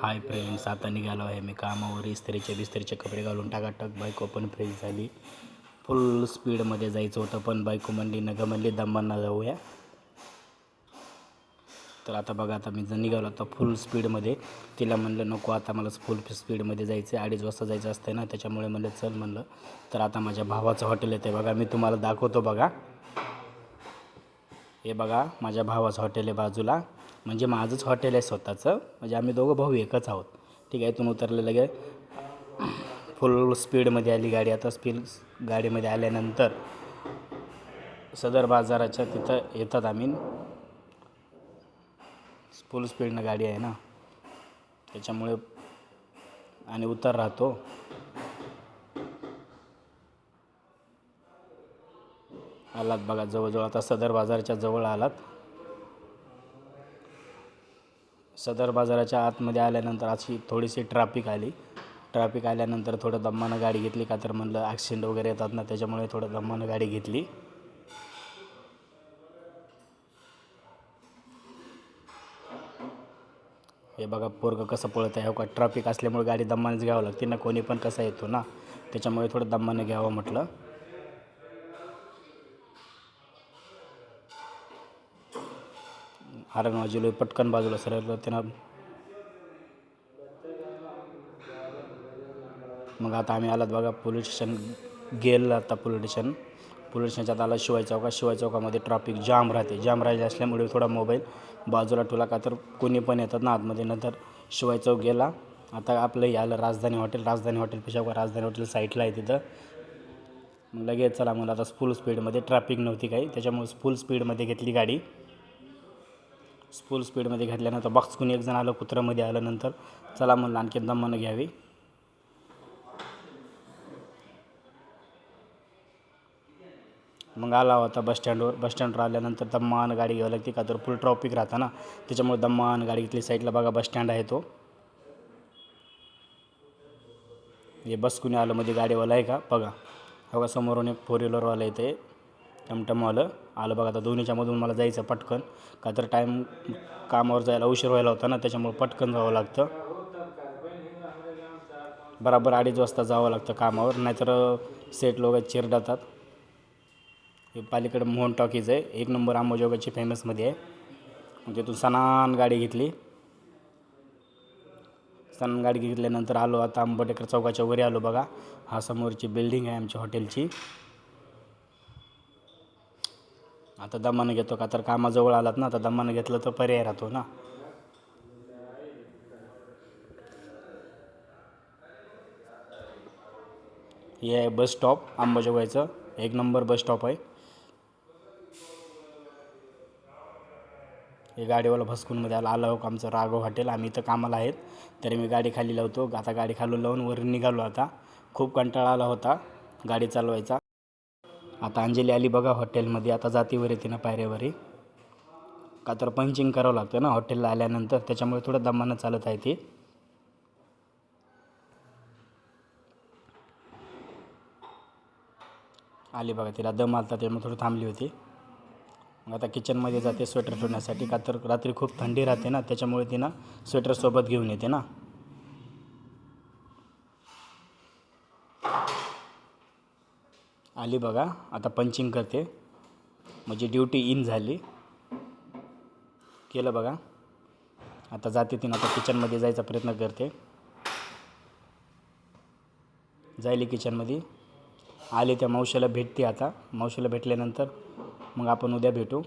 Hi friends, आता निघालो आहे मी कामावर. इस्त्रीचे बिस्त्रीचे कपडे घालून टाकाटक. बायको पण फ्रेश झाली. फुल स्पीडमध्ये जायचं होतं, पण बायको म्हणली नगं म्हणली दमांना जाऊया. तर आता बघा, आता मी निघालो आता फुल स्पीडमध्ये. तिला म्हणलं नको, आता मला फुल स्पीडमध्ये जायचं आहे, 2:30 वाजता जायचं असतं ना, त्याच्यामुळे म्हणलं चल म्हणलं. तर आता माझ्या भावाचं हॉटेल येते बघा, मी तुम्हाला दाखवतो बघा. हे बघा, माझ्या भावाचं हॉटेल आहे बाजूला, म्हणजे माझंच हॉटेल आहे स्वतःचं. म्हणजे आम्ही दोघं भाऊ एकच आहोत. ठीक आहे, इथून उतरले लगे फुल स्पीडमध्ये आली गाडी. आता गाडीमध्ये आल्यानंतर सदर बाजाराच्या तिथं येतात आम्ही. फुल स्पीडनं गाडी आहे ना, त्याच्यामुळे आणि उतार राहतो. आलात बघा जवळजवळ, आता सदर बाजाराच्या जवळ आलात. सदर बाजाराच्या आतमध्ये आल्यानंतर अशी थोडीशी ट्रॅफिक आल्यानंतर थोडं दमानं गाडी घेतली, का तर म्हणलं ॲक्सिडेंट वगैरे येतात ना, त्याच्यामुळे थोडं दमानं गाडी घेतली. हे बघा पोरगं कसं पळत आहे. हो का, ट्रॅफिक असल्यामुळे गाडी दमानंच घ्यावं लागते ना, कोणी पण कसा येतो ना, त्याच्यामुळे थोडं दमानं घ्यावं म्हटलं. हरण वाजवलं, पटकन बाजूला सरळ त्यानं. मग आता आम्ही आलात बघा पोलीस स्टेशन. गेलं आता पोलीस स्टेशनच्यात आला शिवाय चौकामध्ये ट्रॅफिक जाम राहिले असल्यामुळे थोडा मोबाईल बाजूला ठेवला, का तर कोणी पण येतात ना आतमध्ये. नंतर शिवाय चौक गेला. आता आपलं हे आलं राजधानी हॉटेल पेशा राजधानी हॉटेल साईडला आहे तिथं. मग लगेच चला म्हणून आता फुल स्पीडमध्ये, ट्रॅफिक नव्हती काही, त्याच्यामुळे फुल स्पीडमध्ये घेतली गाडी. फुल स्पीडमध्ये घेतल्यानंतर बॉक्सकून एक जण आलं, कुत्र्यामध्ये आलं. नंतर चला म्हणलं आणखी दमानं घ्यावी. मग आला होता बसस्टँडवर आल्यानंतर दम्मान गाडी घ्यावी लागते, का तर फुल ट्रॉफिक राहतं ना, त्याच्यामुळे दम्मान गाडी घेतली. साईडला बघा बसस्टँड आहे तो. हे बस कुणी आलं मध्ये गाडीवाला आहे का बघा. बघा समोरून एक 4 व्हीलरवाला येते, टमटमवालं आलं बघा. आता दोन्हीच्यामधून मला जायचं पटकन, का तर टाईम कामावर जायला उशीर व्हायला होता ना, त्याच्यामुळे पटकन जावं लागतं. बराबर 2:30 वाजता जावं लागतं कामावर, नाहीतर सेट लोक चिरडतात. हे पालीकडे मोहन टॉकीज आहे, 1 नंबर अंबाजोगाईची फेमसमध्ये आहे. मग तिथून सनान गाडी घेतली. गाडी घेतल्यानंतर आलो आता आंबेडकर चौकाच्या वरी आलो बघा. हा समोरची बिल्डिंग आहे आमच्या हॉटेलची. आता दमानं घेतो, का तर कामाजवळ आलात ना, आता दमानं घेतलं तर पर्याय राहतो ना. हे आहे बस स्टॉप अंबाजोगाईचं, 1 नंबर बस स्टॉप आहे. हे गाडीवाला भस्कूनमध्ये आला हो का आमचं राघव हॉटेल. आम्ही इथं कामाला आहेत, तरी मी गाडी खाली लावतो. आता गाडी खालून लावून वर निघालो. आता खूप कंटाळा आला होता गाडी चालवायचा. आता अंजली आली बघा हॉटेलमध्ये. आता जातीवर येते ना पायऱ्यावरी, का तर पंचिंग करावं लागतं ना हॉटेलला आल्यानंतर, त्याच्यामुळे थोडं दमानं चालत आहे ती. आली बघा, तिला दम आलता त्यामुळे थोडी थांबली होती. मग आता किचनमध्ये जाते स्वेटर ठेवण्यासाठी, का तर रात्री खूप थंडी राहते ना, त्याच्यामुळे ती ना स्वेटर सोबत घेऊन येते ना. आली बघा, आता पंचिंग करते, म्हणजे ड्युटी इन झाली. केलं बघा. आता जाते ती, आता किचनमध्ये जायचा प्रयत्न करते. जायली किचनमध्ये. आली त्या मावशीला भेटते. आता मावशीला भेटल्यानंतर मग आपण उद्या भेटू.